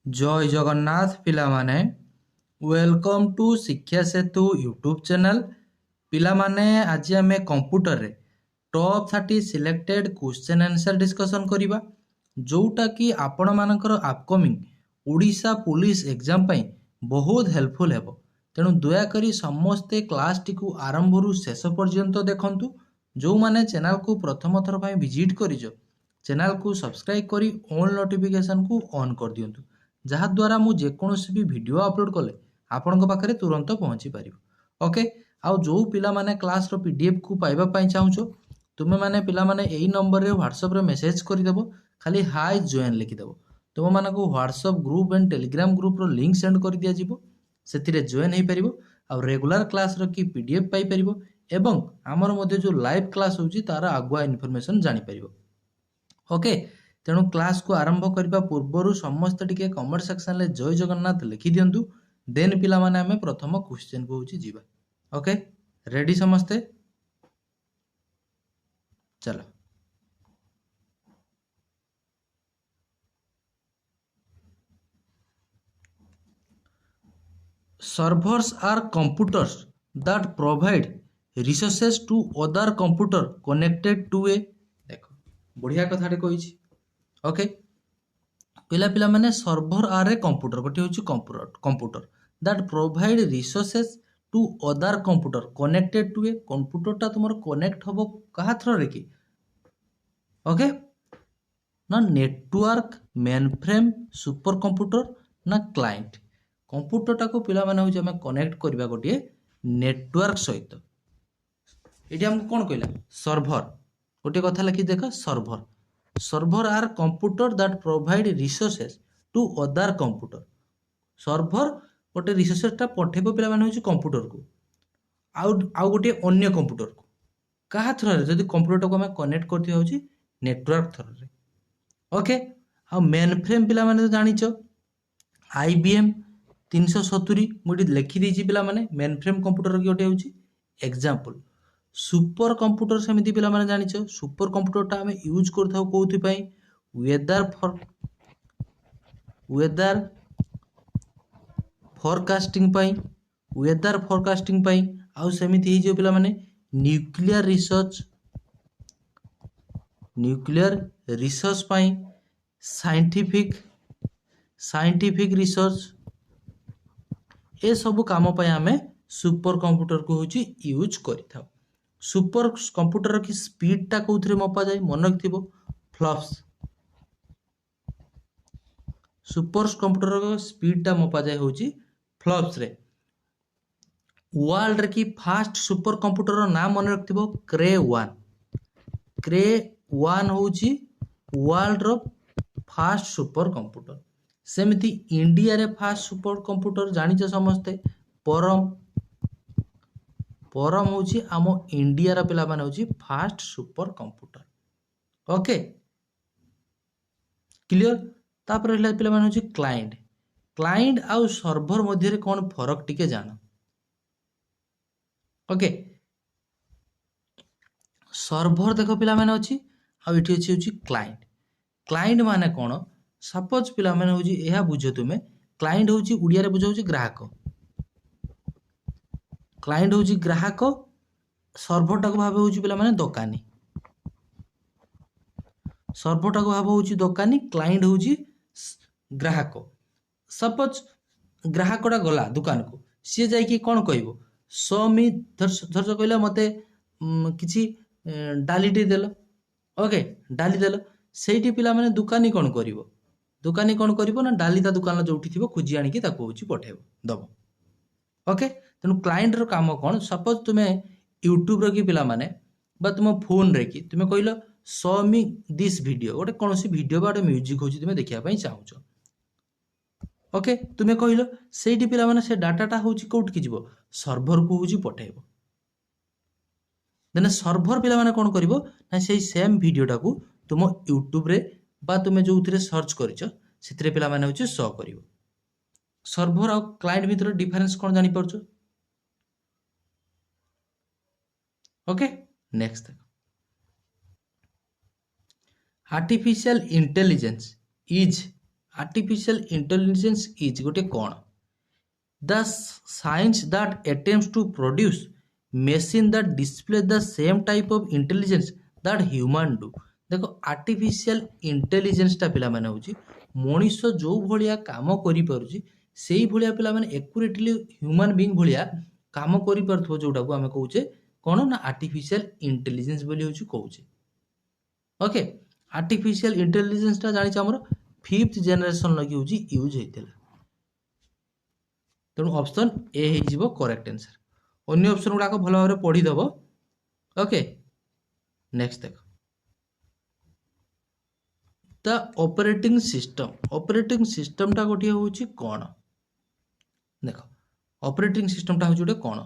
जय Jagannath पिलामाने welcome to शिक्षा सेतु YouTube channel. पिलामाने आज आम कंप्यूटर रे top 30 selected question answer discussion करिबा जोटा कि आपण मानकर अपकमिंग ओडिशा पुलिस एग्जाम पई बहुत हेल्पफुल हेबो। तेणु दयाकरी समस्ते क्लास टी को आरंभ रु शेष पर्यंत देखंतु। जो माने चैनल को प्रथम थर पई विजिट करिजो चैनल को सब्सक्राइब करी ऑल नोटिफिकेशन को ऑन कर दियंतु जहाद्वारा मु जेकोसी भी वीडियो अपलोड कले आपण पाखे तुरंत पहुँची पार। ओके आउ जो पिला माने क्लास रो पीडीएफ को पाइबा पई चाहूचो तुमे माने पिला माने एई नंबर रे व्हाट्सएप रे मेसेज करदेबो खाली हाय जॉइन लिखिदेबो। तुम मानक WhatsApp group and Telegram group रो लिंक सेंड कर दिया जिवो सेतिरे जॉइन हेई परिबो आउ रेगुलर क्लास रो की पीडीएफ पाई परिबो एवं हमर मध्ये जो लाइव क्लास होची तार आगुआ इन्फॉर्मेशन जानि परिबो। ओके तेणु क्लास को आरंभ करने पूर्वर समस्त टिके कमेंट सेक्शन में जय जगन्नाथ लिखि दिंतु देन पिला माने आमे प्रथम क्वेश्चन को होची जीवा। ओके रेडी समस्ते चलो। Servers are computers that provide resources to other computer connected to a देखो बढ़िया कथाटे कहिछि। ओके पिला पिला माने सर्वर आर ए कंप्यूटर गोटे होची computer that provide resources to other computer connected to a कंप्यूटरटा तुमर कनेक्ट हबो कहा थ्रो रे कि ओके ना network main frame super computer ना क्लाइंट कंप्यूटरटा को पिला माने होची हम कनेक्ट करबा गोटे नेटवर्क सहित एटी हमको कोन कहला सर्वर गोटे कथा लिखि देख server server are computer that provide resources to other computer server गोटे रिसोर्सेसटा पठेबो पिला माने होची कंप्यूटर को आउ गोटे अन्य कंप्यूटर को कहा थ्रो रे जदी कंप्यूटर को हम कनेक्ट करथि होची नेटवर्क थ्रो रे। ओके आ मेन फ्रेम पिला माने तो जानिचो आईबीएम 370 मुडी लिखि देछि पिला माने मेन फ्रेम कंप्यूटर की गोटे होची एग्जांपल। सुपर कंप्यूटर सेमिति पिला माने जानिचो सुपर कंप्यूटरटा हम यूज करथाउ कोथि पई वेदर फोरकास्टिंग पई वेदर फोरकास्टिंग पई आउ सेमिति ही जो पिला माने न्यूक्लियर रिसर्च पई साइंटिफिक रिसर्च ए सब काम पई हमें सुपर कंप्यूटर को होची यूज करिथाउ। सुपर कंप्यूटर की स्पीड टा कोथरे मपा जाय मन रखिबो फ्लॉप्स सुपर कंप्यूटर को स्पीड टा मपा जाय होची फ्लॉप्स रे। वर्ल्ड रे की फास्ट सुपर कंप्यूटर रो नाम मन रखिबो क्रे 1 होची वर्ल्ड रो फास्ट सुपर कंप्यूटर। सेमिति इंडिया रे फास्ट सुपर कंप्यूटर जानिछ समस्ते परम होची आम इंडिया रा पिला माने होची fast super computer. Okay clear तापर रहला पिला माने होची क्लाइंट आउ सर्वर मध्य रे कोन फरक टिके जानो। ओके सर्वर देखो पिला माने होची आ इठी होची क्लाइंट माने कोन सपोज पिला माने होची एहा बुझो तुमे क्लाइंट होची उडिया रे बुझो होची ग्राहक क्लाइंट होची ग्राहक सर्वर टाको भाबे होची पिला माने दोकानी सर्वर टाको भाबे होची दोकानी क्लाइंट होची ग्राहक। सपोज ग्राहकटा गला दुकान को सी जाई कि कोन कहबो सो मी धरज कहला मते किछि डालीटी देलो ओके डाली देलो सेठी पिला माने दुकानी कोन करिवो ना डाली ता दुकान जोठी थिबो खुजी आनी कि ताको होची पठेबो दबो। ओके तेनु क्लाइंट रो काम कोन सपोज तुमे यूट्यूब रो की पिला माने बा तुम फोन रे की तुमे कहलो शो मी दिस वीडियो गोटे कोनोसी वीडियो बा म्यूजिक होची तुमे देखिया पई चाहूचो ओके तुमे कहलो सेठी पिला माने से डाटाटा होची कोठ की जीवो सर्वर को होची पठेबो देन सर्वर पिला माने कोन करिवो ना सेही सेम वीडियोटा को तुम यूट्यूब रे बा तुमे जोउथिरे सर्च करिचो सेथिरे पिला माने होची शो करिवो। सर्वर और क्लाइंट भीतर डिफरेंस कोन जानि परछो। ओके नेक्स्ट देखो artificial intelligence is artificial intelligence is गोटे कौन the science that attempts to produce machine that display the same type of intelligence that human do। देखो आर्टिफिशियल इंटेलिजेंसटा पिलाମାନେ ହେଉଛି ମଣିଷ ଯେଉଁ ଭଳିଆ କାମ କରିପାରୁଛି ସେଇ ଭଳିଆ ପିଲାମାନେ ଏକୁରେଟଲି ହ୍ୟୁମାନ୍ ବିଙ୍ଗ ଭଳିଆ କାମ କରିପାରୁଥିବ ଯେଉଁଟାକୁ ଆମେ କହୁଛେ କ'ଣ ନା ଆର୍ଟିଫିସିଆଲ ଇଣ୍ଟେଲିଜେନ୍ସ ବୋଲି ହେଉଛି କହୁଛେ। ଓକେ, ଆର୍ଟିଫିସିଆଲ ଇଣ୍ଟେଲିଜେନ୍ସଟା ଜାଣିଛ ଆମର 5th ଜେନେରେସନ୍ ଲାଗି ହେଉଛି ୟୁଜ୍ ହେଇଥିଲା। ତେଣୁ ଅପସନ୍ ଏ ହେଇଯିବ କରେକ୍ଟ ଆନ୍ସର। अन्य ऑप्शन गुड़ाक भल भाव पढ़ीदेव। ओके, नेक्स्ट देख द ऑपरेटिंग सिस्टम टा गोटे हूँ कौन देख ऑपरेटिंग सिस्टम टा हूँ गोटे कौन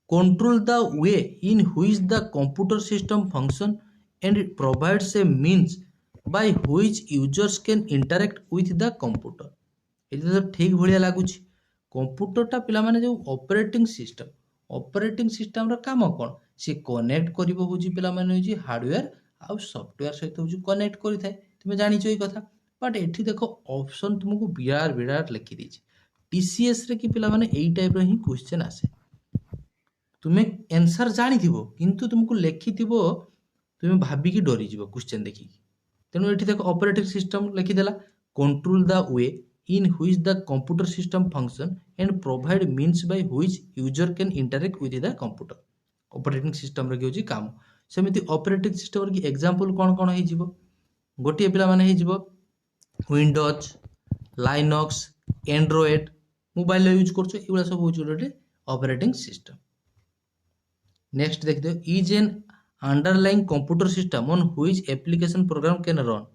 control the way in which the computer system function and provides a means by which users can interact with the computer. ये तो ठीक भाया लगुच कंप्यूटरटा पिला माने जो ऑपरेटिंग सिस्टम काम कौन सी कनेक्ट कर हार्डवेयर आउ सॉफ्टवेयर सहित हूँ कनेक्ट करें तुम जाच ये कथा। बट एठी देखो ऑप्शन तुमको विराट विराट लिखी देछि टीसीएस रे कि पिला माने एई टाइप रो ही क्वेश्चन आसे तुम्हें आंसर जानी थिबो किंतु तुमको लिखि थिबो तुम भाबी कि डरी जीवो क्वेश्चन देखि। तेणु एठी देखो ऑपरेटिंग सिस्टम लिखि देला control the way in which the computer system function and provide means by which user can interact with the computer। Operating system रे कि काम सेमिति ऑपरेटिंग सिस्टम की एग्जांपल कौन कौन हो जिवो गोटे पिला माने हो Windows Linux Android mobile use करछो एगुला सब हो गोटे ऑपरेटिंग सिस्टम। नेक्स्ट देखते is an underlying computer system on which application program can run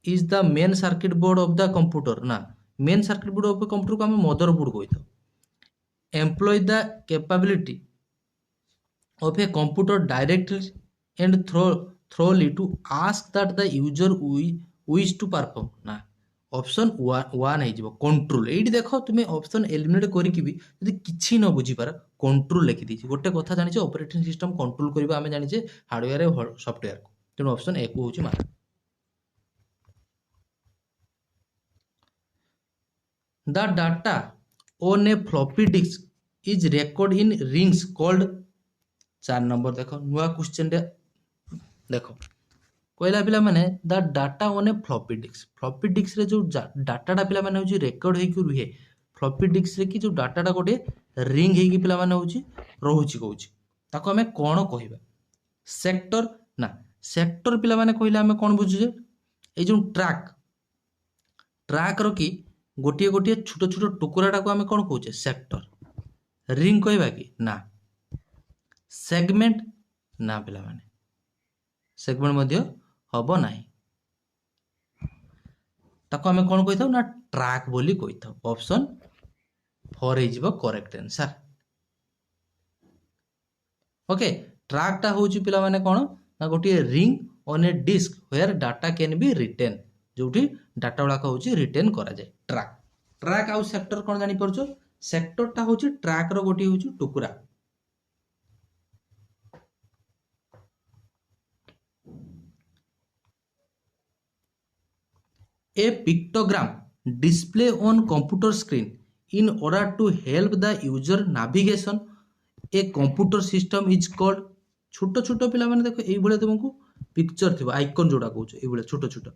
is the main circuit board of the computer ना main circuit board of the computer को हमें motherboard कही employ the capability of a computer directly and thoroughly to ask that the user wish to perform ना option one है control. ये देख तुम्हें option eliminate करके भी यदि किसी न बुझीपार कंट्रोल लिखी दी गोटे कथा जानी ऑपरेटिंग सिस्टम कंट्रोल करवा आम जाने हार्डवेयर सॉफ्टवेयर को। तेणु ऑप्शन ए को हूँ मार The data on a floppy disk is recorded in rings called 4 number देखो नुआ क्वेश्चन देखो कहला पिला माने the data on A floppy disk रे जो डाटाटा पिला माने होची रेकॉर्ड हे कि रुहे फ्लॉपी डिस्क रे कि जो डाटाटा गोटे रिंग हे कि पिला माने होची रहूची कहूची ताको हमें कोन कहिबा सेक्टर ना सेक्टर पिला माने कहले हमें कोन बुझुजे ए जो ट्रैक रो कि गोटे गोटे छोट छोट टुकुराटा को आम कौन कहे सेक्टर रिंग कहवा कि ना सेगमेंट ना पिला माने सेगमेंट मध्य हम ना ताको आम कौन कही ना ट्रैक बोली कही था। ऑप्शन 4 हो करेक्ट आंसर। ओके ट्रैकटा हूँ पिला माने कौन ना गोटे ring on a disc where data can be written जोठी डाटा गुड़ाक हूँ रिटेन करा जाए ट्रैक ट्रैक आउ सेक्टर कौन जानी परछो सेक्टरटा हूँ ट्रैक रो गोटी हूँ टुकुरा। A pictogram display on computer screen in order to help the user navigation a computer system is called छोट छोट पिला माने देखो एई भले तुमको पिक्चर थिबो आइकन जोडा कहउछ एई भले छोट छोट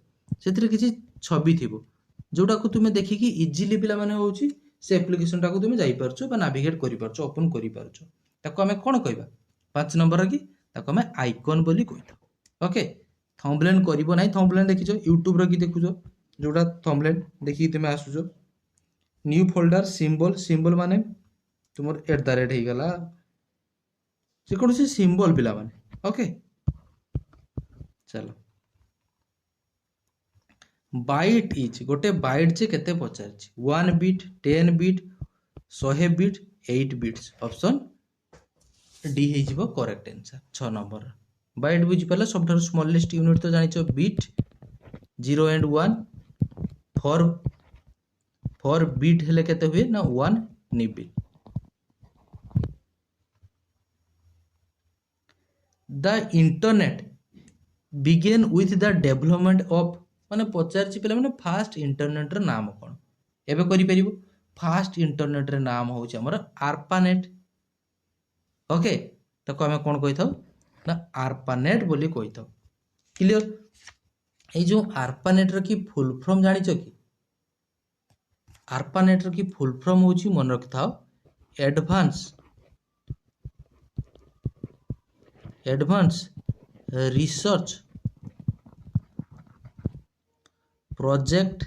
सेथिरे किछि छवि थिबो जोटा को तुम देखिकी इजिली पिला माने होउची से एप्लिकेशन टा को तुम जाई परछो बा नेविगेट करि परछो ओपन करि परछो ताको हमें कोन कहबा 5 नंबर की ताको हमें आइकन बोली कहितो। ओके थंबनेल करिवो नाही थंबनेल देखिछो यूट्यूब रो की देखुछो जोटा थंबनेल देखि तुम आसुछो न्यू फोल्डर सिंबल माने तुमर @ हे गला से कोन से सिंबल पिला माने। ओके चलो बाइट इज गोटे बाइट जे केते पचारछि 1 bit 10 bit 100 bit 8 bits option D हे जिवो करेक्ट आंसर 6 नंबर। बाइट बुझी पले सबठार स्मॉलेस्ट यूनिट तो जानिछो बिट 0 एंड 1 4 बिट हेले केते हुए ना 1 निबी। The internet began with the development of माने पचारछि पिला माने फास्ट इंटरनेट र नाम कोन एबे करि परिबो फास्ट इंटरनेट रे नाम होउछि हमर आर्पानेट ओके ताको हमें कोन कहि थाउ ना आर्पानेट बोली कहि थाउ क्लियर ए जो आर्पानेट र की फुल फॉर्म जानि छ कि आर्पानेट र की फुल फॉर्म होउछि मन रख थाउ advance research project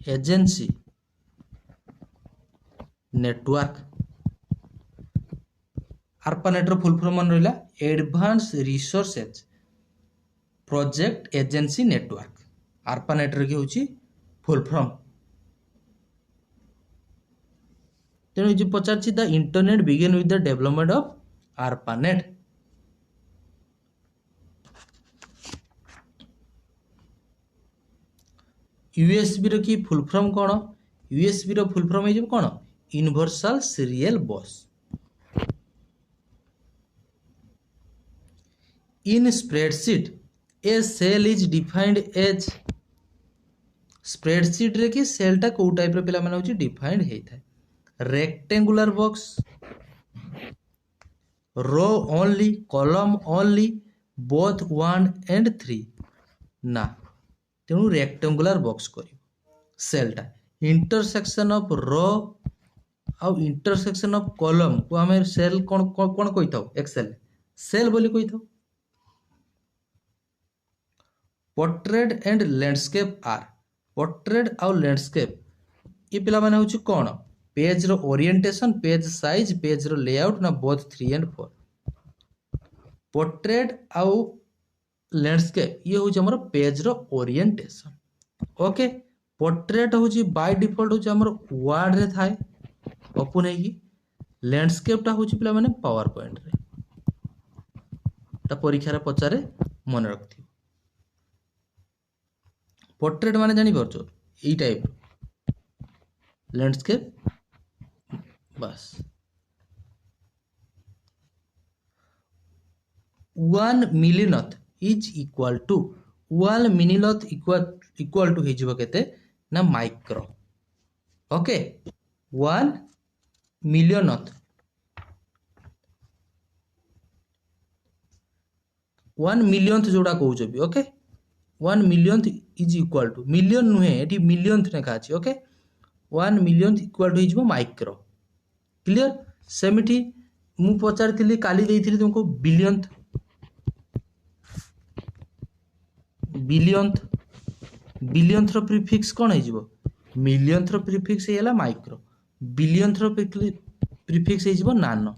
agency network ARPANET रो फुल फॉर्म मन रहिला advance resources project agency network ARPANET रो की होची फुल फॉर्म तेणु जे पचारछि the internet began with the development of ARPANET USB रो की फुल फॉर्म कोन यूएसबी रो फुल फॉर्म हे कोन universal serial bus in spreadsheet a cell is defined as spreadsheet रे की सेल टा को टाइप रो पिला माने होची डिफाइंड हेइ थाए rectangular box row only column only both 1 and 3 ना तेणु रेक्टेंगुलर बॉक्स करियो सेल टा इंटरसेक्शन ऑफ रो आउ इंटरसेक्शन ऑफ कॉलम को हमें सेल कोन कोन कहि थाउ एक्सेल सेल बोली कहि थाउ portrait and landscape are portrait आउ लैंडस्केप ये पिला माने होची कोन पेज रो ओरिएंटेशन पेज साइज पेज रो लेआउट ना बोथ 3 and 4 पोर्ट्रेट आउ लैंडस्केप ये होची हमर पेज रो ओरिएंटेशन ओके पोर्ट्रेट होची बाय डिफॉल्ट होची हमर वर्ड रे थाए ओपन हेगी लैंडस्केप टा होची पिला माने पावर पॉइंट रे ता परीक्षा रे पचारे मन रखथि पोर्ट्रेट माने जानि परछो ई टाइप लैंडस्केप बस 1 millionth is equal to 1 millionth equal to हेजिबो केते ना माइक्रो ओके 1 millionth 1 millionth जोड़ा कहउछ भी okay 1 millionth is equal to million नुहे एटी मिलियनथ नेखा अछि ओके 1 millionth equal to हेजिबो माइक्रो क्लियर सेमिटी मु पचारथिली काली देइथिली तुमको बिलियनथ बिलियनथ रो प्रीफिक्स कोन हेजिबो मिलियनथ रो प्रीफिक्स हेला माइक्रो बिलियनथ रो प्रीफिक्स हेजिबो nano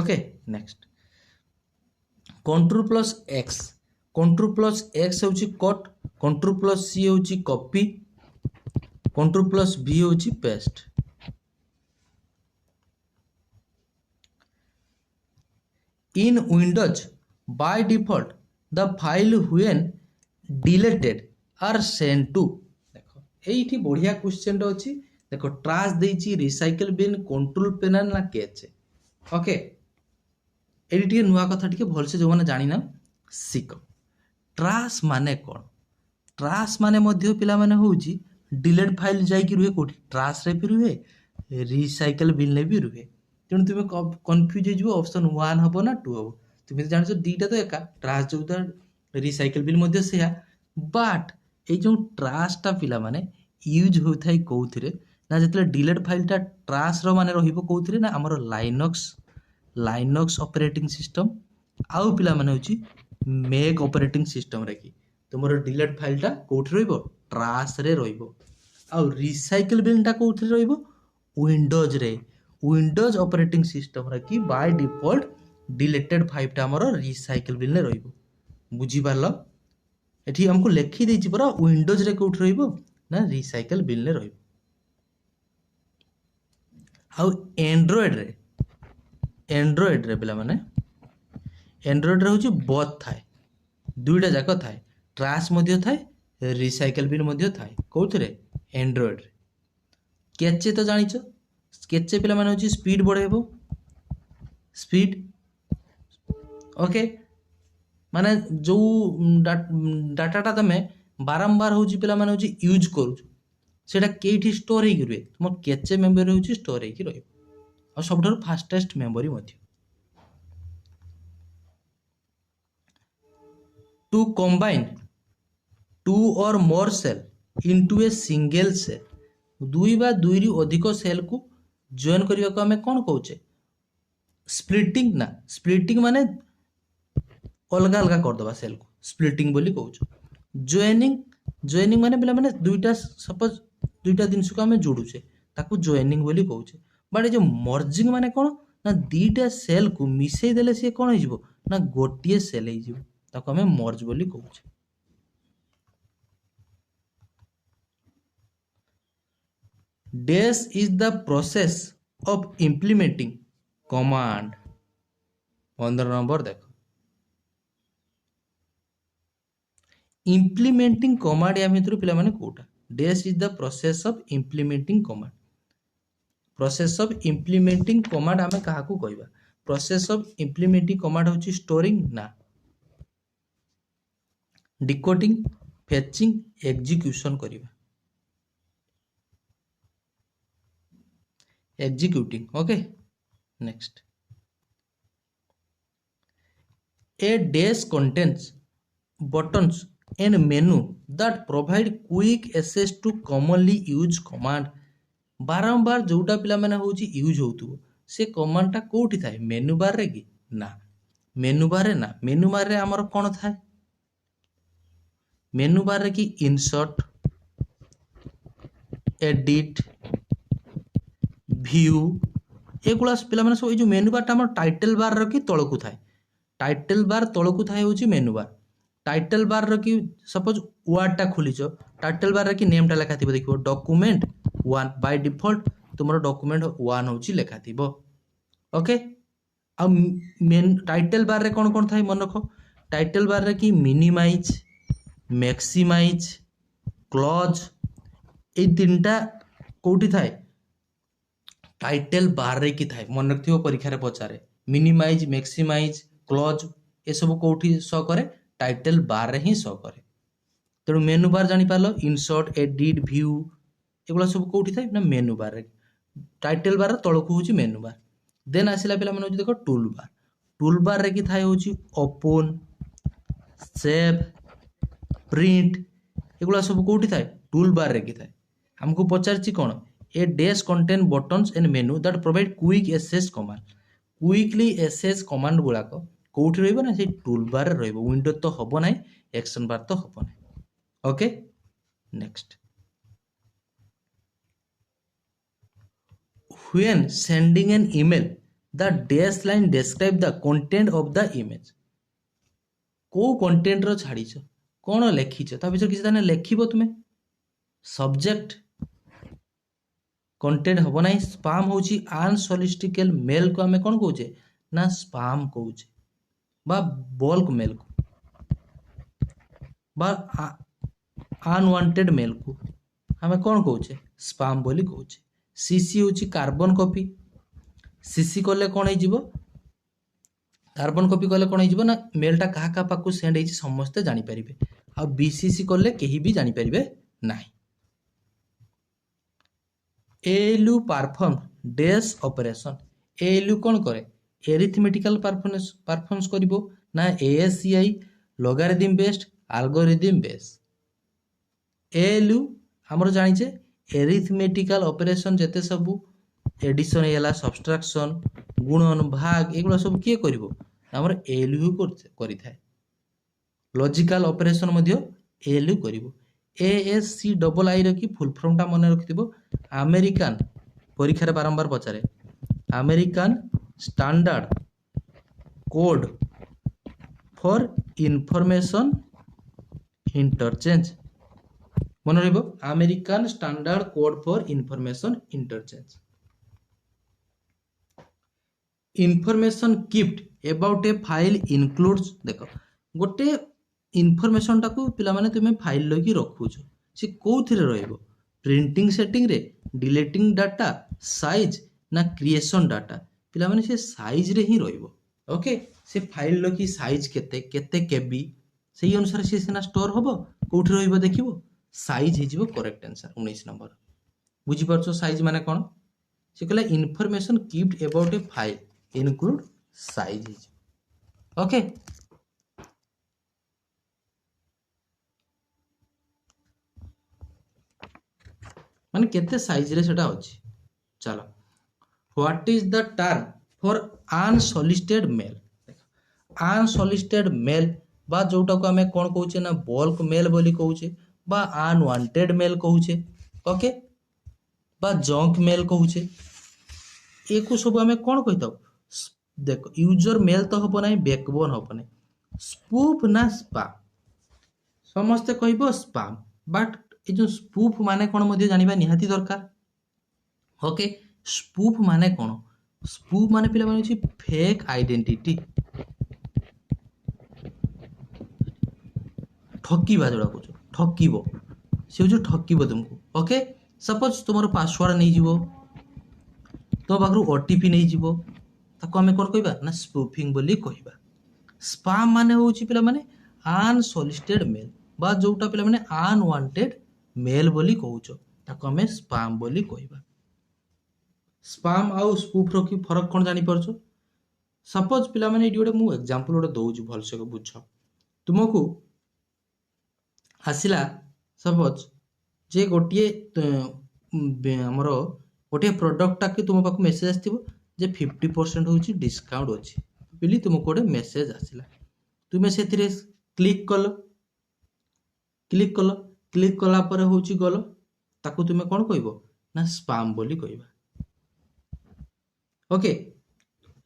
okay next control plus X होची कट कंट्रोल प्लस सी होची कॉपी कंट्रोल प्लस बी होची paste in Windows by default the file when deleted are send to देखो एठी बढ़िया क्वेश्चन रो अछि देखो ट्राश देइची रिसाइकल बिन कंट्रोल पैनल ना catch okay एठी टिके नुवा कथा टिके भल से जो माने जानि ना सिक ट्राश माने कोन ट्राश माने मध्य पिला माने होउची डिलीट फाइल जाई कि रुहे कोठी ट्राश रे भी रुहे रिसाइकल बिन ले भी रुहे तेणु तुम कन्फ्यूज हो ऑप्शन 1 हबो ना 2 हबो तुम जान दीटा तो एका ट्राश जो रिसाइकल बिल मध्य से बट ये जो ट्राश टा पिला माने यूज होथाय कोउथिरे ना जतले डिलीट फाइल टा ट्राश रो माने रहिबो कोउथिरे ना हमर लाइनक्स ऑपरेटिंग सिस्टम आउ पिला माने होची मैक ऑपरेटिंग सिस्टम रे की तुमरो डिलीट फाइल टा कोउथि रहिबो ट्राश रे रहिबो आउ रिसाइकल बिल टा कोउथि रहिबो विंडोज रे विंडोज ऑपरेटिंग सिस्टम रे की बाय डिफॉल्ट डिलीटेड फाइल टा हमरो रिसाइकल बिल ने रहिबो बुझी पारलो एठी हमको लेखि देछि परा विंडोज रे कोउथि रहिबो ना रिसाइकल बिल ने रहिबो आउ एंड्रॉइड रे पिला माने एंड्रॉइड रे होची बोथ थाए दुईटा जाक थाए ट्राश मध्य थाए रिसाइकल बिन मध्य थाए कोउथरे एंड्रॉइड रे कैचे तो जानिछ कैचे पिला माने होची स्पीड बढ़ेबो स्पीड ओके माने जो डाटाटा तुम बारंबार हूँ पिला माने हूँ यूज करूँ सेटा केठी स्टोर होगी रुहे तुम केचे मेमोरी हूँ स्टोर होगी रही और सब फास्टेस्ट मेमोरी मध्य to combine two or more cell into a single cell दुई बा दुई रु अधिक सेल को जॉइन करने को आम कौन कौचे स्प्लिटिंग ना स्प्लिटिंग माने अलग अलग करदे सेल को स्प्लिटिंग बोली कहूँ जॉइनिंग जॉइनिंग माने पिला माने दुईटा सपोज दुईटा जिनस को आम जोड़ुचे ताकू जॉइनिंग बोली कहूचे बट जो मर्जिंग माने कौन ना दीटा सेल को मिसई देले सी कौन हो ना गोटे सेल हो आम मर्ज बोली कहूचे dash is the process of implementing command 15 नंबर देख इम्प्लीमेंटिंग कमांड या भितर पिला माने कोटा dash is the process of implementing command process of implementing command आमे काहाकू कहबा प्रोसेस ऑफ इम्प्लीमेंटिंग कमांड होची स्टोरिंग ना डिकोडिंग फेचिंग एग्जीक्यूशन करिबा executing okay next a dash contains buttons and menu that provide quick access to commonly used command बारंबार जोटा पिला माने होची यूज होतु से कमांड टा कोठी थाए मेनू बार रे कि ना मेनू बार रे ना मेनू बार रे हमर कोन थाए मेनू बार रे कि इंसर्ट एडिट व्यू एगुला पिला माने सब जो मेनू बार टा हमर टाइटल बार रो कि तळकु थाए टाइटल बार तळकु थाए होची मेनू बार टाइटल बार रो कि सपोज वर्ड टा खुलिचो टाइटल बार रे कि नेम टा लेखा थिबो देखिबो डॉक्यूमेंट 1 बाय डिफॉल्ट तुमरो डॉक्यूमेंट 1 होची लेखा थिबो ओके आ मेन टाइटल बार रे कोन कोन थाए मन रखो टाइटल बार रे कि मिनिमाइज मैक्सिमाइज क्लोज ए तीनटा कोठी थाए टाइटल बार रे कि थाए मन रखियो परीक्षा रे पचारे मिनिमाइज मैक्सिमाइज क्लोज ए सब कोठी शो करे टाइटल बार रे ही शो करे तेणु मेनू बार जानी पालो इंसर्ट एडिट व्यू एगुला सब कोठी थाए ना मेनू बार रे टाइटल बार तळकु होची मेनू बार देन आसिला पिला माने देखो टूल बार रे कि थाए होची ओपन सेव प्रिंट एगुला सब कोठी थाए टूल बार रे कि थाए हमको पचारची कोन a dash contain buttons and menu that provide quick access command quickly access command गुड़ाक कौटी रहिबो ना से टूल बार रे रहिबो विंडो तो हबो नाही एक्शन बार तो हबो नाही okay next when sending an email the dash line describe the content of the image को कंटेंट रो छाड़ीछ कोन लेखिछ ता बिचर किछ ताने लेखिबो तुमे सब्जेक्ट कंटेंट हम ना स्पाम हूँ अनसोलिस्टिकल मेल को आम कौन कौचे ना स्पाम कौचे बा बल्क मेल को बा अनवांटेड मेल को आम कौन कौचे स्पाम बोली कौचे सीसी हूँ कार्बन कॉपी सीसी कले कौन हो कार्बन कॉपी कले कौन हो ना मेलटा क्या पाक सेंड हो समस्ते जानीपर आ बीसीसी कले कहीं भी जानीपर ना ALU perform dash operation ALU कौन करे एरिथमेटिकल परफॉर्मेंस करिवो ना ASCII logarithm based algorithm based ALU हमर जानिचे एरिथमेटिकल ऑपरेशन जते सब एडिशन हैला सब्सट्रैक्शन गुणन भाग एगुला सब किए करिवो हमर एएलयू करि थाए लॉजिकल ऑपरेशन मध्य एएलयू करिवो ASCII रखी फुल फॉर्म टा मन रखिथिबो अमेरिकन परीक्षा रे बारंबार पचारे American standard code for information interchange मन रहिबो American standard code for information interchange information kept about a file includes देखो गोटे इनफॉरमेशन टाको पिला माने तुमे फाइल लगी रखुछ से कोथिरे रहइबो प्रिंटिंग सेटिंग रे डिलीटिंग डाटा साइज ना क्रिएशन डाटा पिला माने से साइज रे ही रहइबो ओके से फाइल की साइज केते केते केबी सेही अनुसार सी सिना स्टोर हबो कोठी रहइबो देखिबो साइज हे जिवो करेक्ट आंसर 19 नंबर बुझी परछो साइज माने कोन से कहला information kept about a file include size हे जिवो ओके माने केते साइज रे सेटा अछि चलो what is the term for unsolicited mail unsolicited mail बा जोटा को हमें कौन कहूचे ना बल्क मेल बोली कहूचे बा अनवांटेड मेल कहूचे ओके बा जंक मेल कहूचे ए को सब हमें कौन कहिता देखो यूजर मेल तो हबो नाही बैकबोन हबो नाही स्पूफ ना स्पैम समस्ते कहबो स्पैम बट ए जो स्पूफ माने कौन मध्ये जानिबा निहाती दरकार ओके स्पूफ माने कौन स्पूफ माने पिला माने होची फेक आइडेंटिटी ठकीबा जोड़ा कह ठकीब सी हूँ ठकीब तुमको ओके सपोज तुम पासवर्ड नहीं जीवो तुम पाखु ओटीपी नहीं जीवो ताको आमे कोन कहबा ना स्पूफिंग बोली कहबा स्पैम माने होची पिला माने अनसॉलिसिटेड मेल बा जोटा पिला माने अनवांटेड मेल बोली कहउचो ताको आमे स्पैम बोली कहबा स्पैम आउ स्पूफ रो की फरक कोन जानि परछो सपोज पिला माने एडी गोटे मु एग्जांपल गोटे दउछु भल से बुझ तुमको आसला सपोज जे गोटे आमर गोटे प्रोडक्टा कि तुम पाक मेसेज आसो जे 50% हूँ डिस्काउंट अच्छी बोली तुमको गोटे मेसेज आसला तुम्हें से क्लिक कल क्लिक कला पर हूँ गल ताकू तुम्हें कौन कह ना स्पैम बोली कहबा ओके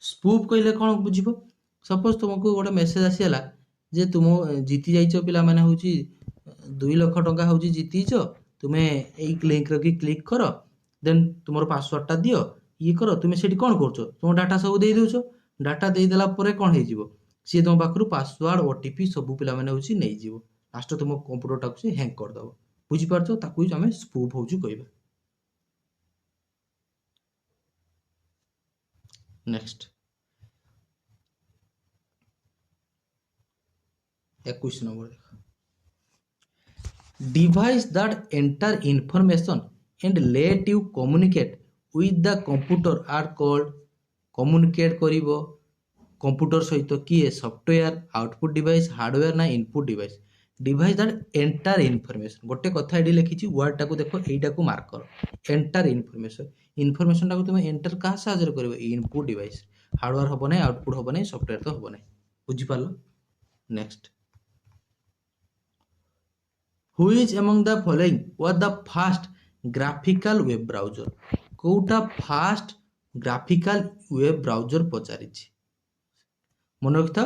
स्पूफ कहले कौन बुझ सपोज तुमको गोटे मेसेज आसीगला जे तुम जीति जाइछ पिला माने हूँ 2 लाख टंका हूँ जीतीच तुम्हें यही लिंक रखी क्लिक कर देन तुम पासवर्डटा दियो ये कर तुम्हें से कौन कर तुम डाटा सब दे दौच डाटा देदेला कौन हो सी तुम पाखु पासवर्ड ओटीपी सब पिला माने हूँ नहीं जीव लास्ट तुम कंप्यूटरटा को हैंग करदेव बुझीपार ताकू आम स्पूफ हूँ कहबा नेक्स्ट 21 नंबर देख device that enter information and let you communicate with the computer are called communicate करिवो कंप्यूटर सहित किए सॉफ्टवेयर आउटपुट डिवाइस हार्डवेयर ना input device device that enter information गोटे कथा एडी लिखिछि वर्ड टाको देखो एटा को मार्क करो एंटर इनफॉरमेशन टाको तुम एंटर का साहाଯ୍य करिवो इनपुट डिवाइस हार्डवेयर हबो नै आउटपुट हबो नै सॉफ्टवेयर तो हबो नै बुझी पालो next Which among the following was the first graphical web browser? कोउटा फास्ट ग्राफिकल वेब ब्राउजर पचारि मन रखिथा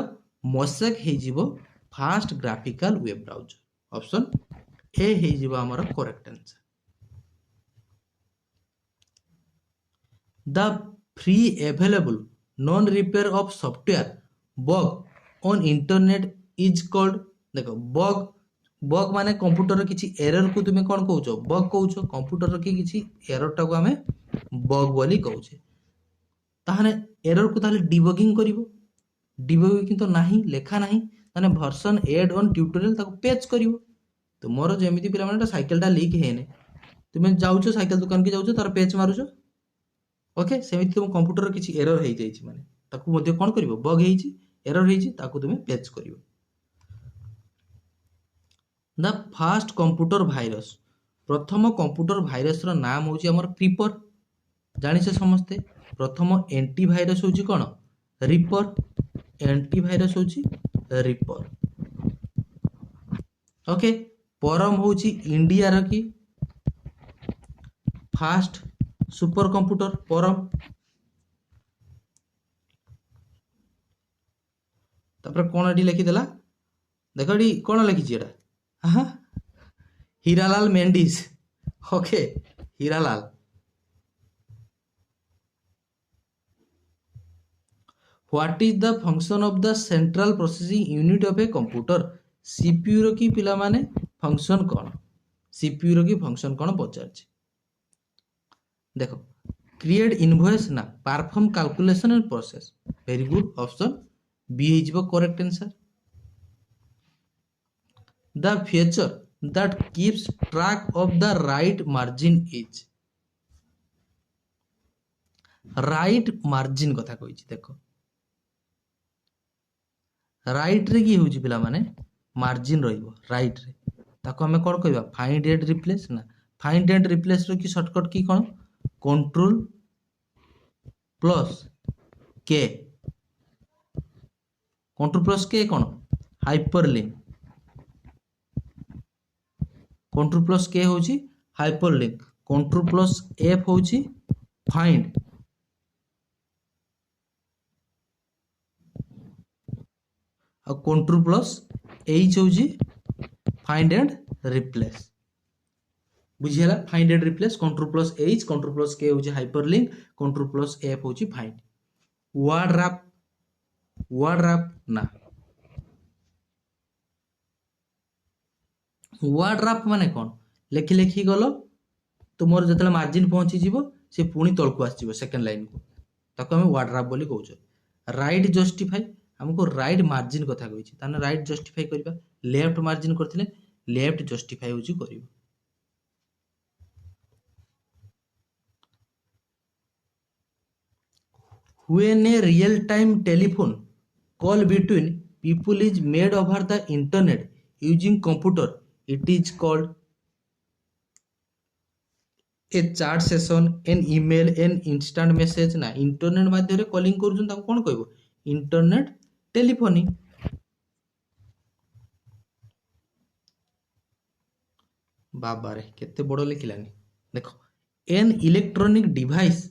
मोसेक हे जीवो first graphical web browser option A हे जीवो हमर correct answer the free available non repair of software bug on internet is called देखो बग माने कंप्यूटर किसी एरर को तुम्हें कौन कौच बग कौच कंप्यूटर की किसी एरर टाको आमे बग बोली कौचे ताहने एरर को ताहले डिबगिंग करिवो डिबगिंग तो नाही लेखा नाही ताने वर्जन ऐड ऑन ट्यूटोरियल ताको पेज करिवो तो मोर जेमिति पिला माने साइकिलटा लीक हेने तुम जाउछो साइकिल दुकान के जाउछो तार पेज मारुछो ओके सेमिति तुम कंप्यूटर किसी एरर हे जाइछि माने ताको मध्ये कोन करिवो बग हेइछि एरर हेइछि ताको तुम पेज करिवो द फास्ट कंप्यूटर भाइरस प्रथम कंप्यूटर भाइरस रो नाम होची हमर क्रीपर जानि से समस्ते प्रथम एंटीवायरस होची कोन रिपर एंटीवायरस होची रिपर ओके परम होची इंडिया रो की फास्ट सुपर कंप्यूटर परम तापर कोन एडी लिखि देला देखो एडी कोन लिखि छी एटा हाँ Hiralal Mendis okay Hiralal what is the function of the central processing unit of a computer CPU रो की पिला माने फंक्शन कौन सीपीयू रो की फंक्शन कौन पचार देखो क्रिएट इनवॉइस ना perform calculation and process very good option B हो correct answer. The feature that keeps track of the right margin is right margin कथा कही देख राइट रे कि होची पिला माने मार्जिन रहिबो राइट रे ताको हमें कोन कहबा फाइंड एंड रिप्लेस ना फाइंड एंड रिप्लेस रो की शॉर्टकट की कोन control plus K control plus K कोन हाइपरलिंक कंट्रोल प्लस के होची हाइपरलिंक कंट्रोल प्लस एफ होची फाइंड और कंट्रोल प्लस एच होची फाइंड एंड रिप्लेस बुझिला find and replace control plus H control plus K होची hyperlink control plus F होची find word wrap ना word wrap माने कौन लेखि लेखि गलो तुमर जतले मार्जिन पहुंची जीवो से पुणी तळकु आसीबो सेकंड लाइन को ताको हम वर्ड रैप बोली कहउछ राइट जस्टिफाई हमको राइट मार्जिन कथा कहिछि ताने राइट जस्टिफाई करबा लेफ्ट मार्जिन करथिले लेफ्ट जस्टिफाई होची करिवो when a real time telephone call between people is made over the internet using computer it is called a chat session an email an instant message ना internet माध्यम calling करूछन ताको कोन कहबो internet telephony बाबा रे केते बड़ लिखिलानी देखो an electronic device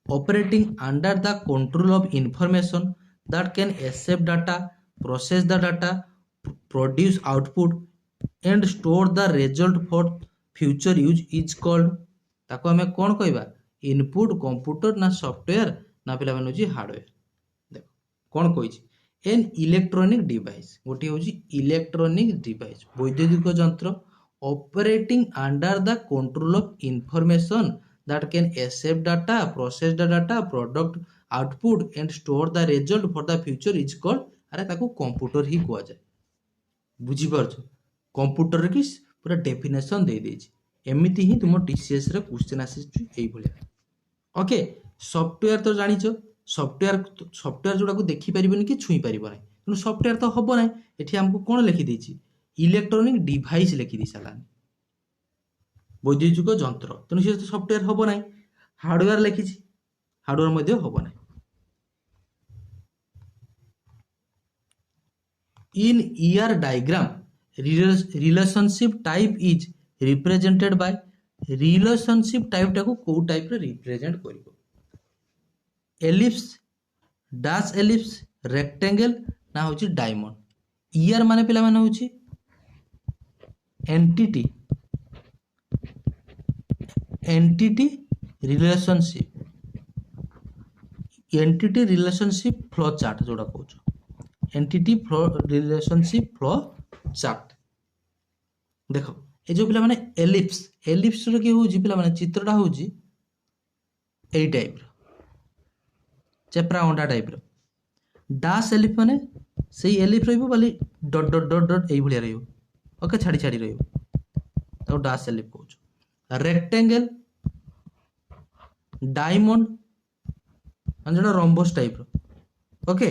operating under the control of information that can accept data, process the data, produce output and store the result for future use is called ताको हमें कौन कहबा इनपुट कंप्यूटर ना software ना पिला माने होची हार्डवेयर देखो कौन कहिछि एन इलेक्ट्रॉनिक डिवाइस गोटी होची इलेक्ट्रॉनिक डिवाइस वैद्युतिक यंत्र operating under the control of information that can accept data, process the data, product output and store the result for the future is called अरे ताको कंप्यूटर ही कुआ जाए बुझी पारछो कंप्यूटर की पूरा डेफिनेशन दे देछि एमिति ही तुम टीसीएस रे क्वेश्चन आसी एई भलिया ओके सॉफ्टवेयर तो जानिछो सॉफ्टवेयर जोडा को देखि परिबनी कि छुई परिबो नै तनु सॉफ्टवेयर तो हबो नै एठी हमको कोन लिखि देछि इलेक्ट्रॉनिक डिवाइस लिखि दी सालानी वैद्युतिक यंत्र तेणु से सॉफ्टवेयर हम ना हार्डवेयर लिखी हार्डवेयर हम ना in ER diagram relationship type is represented by relationship type टाको को टाइप रे रिप्रेजेंट करिवो एलिप्स डैश एलिप्स रेक्टेंगल ना होची डायमंड ईआर माने पिला माने होची entity entity relationship flow chart जोड़ा कहूँ entity flow relationship flow chart देखो ये जो पिला माने एलिप्स रो की होजी पिला माने चित्रटा होजी एई टाइप रो चेप्रा अंडा टाइप रो डैश एलिप्स माने सेही एलिप्स रहइबो बाली डॉट डॉट डॉट डॉट एई भलिया रहइबो ओके छाड़ी छाड़ी रहइबो तो डैश एलिप्स कहूँ रेक्टेंगल डायमंड जो रंबस टाइप रो ओके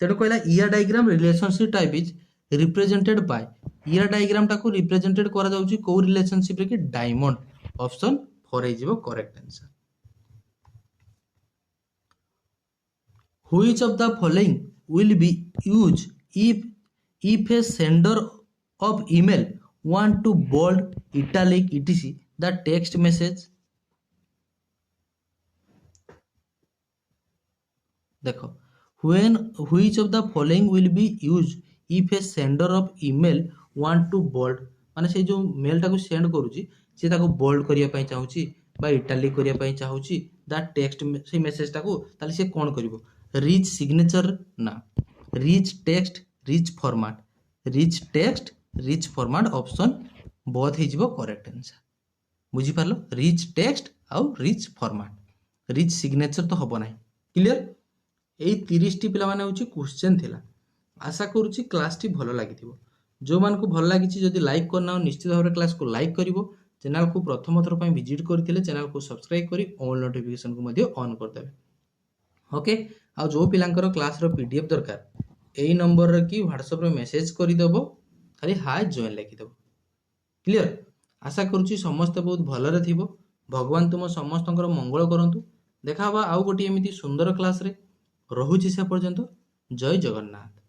तेणु कहला ER diagram relationship type is represented bye ER diagram टाको रिप्रेजेंटेड करा जाउची को रिलेशनशिप रे कि डायमंड ऑप्शन 4 हे जिवो correct answer which of the following will be use if A sender of email want to bold italic etc the text message देखो when which of the following will be used if a sender of email want to bold माने से जो mail टाको send करूची से ताको bold करिया पई चाहूची बा इटालिक करिया पई चाहूची दैट टेक्स्ट से मेसेज टाको ताले से कोन करिवो रिच सिग्नेचर ना rich text rich format option both हे जिवो करेक्ट आंसर बुझी पारलो रिच टेक्स्ट आउ रिच फॉर्मेट रिच सिग्नेचर तो हबो नाही क्लियर এই 30ଟି ପିଲାମାନେ ହେଉଛି କ୍ୱେଶ୍ଚନ୍ ଥିଲା। ଆଶା କରୁଛି କ୍ଲାସ୍ଟି ଭଲ ଲାଗିଥିବ। ଯେଉଁମାନଙ୍କୁ ଭଲ ଲାଗିଛି ଯଦି ଲାଇକ୍ କରିନାଅ ନିଶ୍ଚିତ ଭାବରେ କ୍ଲାସ୍କୁ ଲାଇକ୍ କରିବ। ଚ୍ୟାନେଲକୁ ପ୍ରଥମ ଥର ପାଇଁ ଭିଜିଟ୍ କରିଥିଲେ ଚ୍ୟାନେଲକୁ ସବସ୍କ୍ରାଇବ୍ କରି ଅଲ୍ ନୋଟିଫିକେସନକୁ ମଧ୍ୟ ଅନ୍ କରିଦେବେ। ଓକେ, ଆଉ ଯେଉଁ ପିଲାଙ୍କର କ୍ଲାସ୍ର PDF ଦରକାର ଏଇ ନମ୍ବରରେ କି ହ୍ୱାଟ୍ସଆପ୍ରେ ମେସେଜ୍ କରିଦେବ, ଖାଲି ହାଏ ଜଏନ୍ ଲେଖିଦେବ। କ୍ଲିଅର? ଆଶା କରୁଛି ସମସ୍ତେ ବହୁତ ଭଲରେ ଥିବ। ଭଗବାନ ତୁମ ସମସ୍ତଙ୍କର ମଙ୍ଗଳ କରନ୍ତୁ। ଦେଖା ହେବା ଆଉ ଗୋଟିଏ ଏମିତି ସୁନ୍ଦର କ୍ଲାସ୍ରେ। ରହୁଛି ସେ ପର୍ଯ୍ୟନ୍ତ। ଜୟ ଜଗନ୍ନାଥ।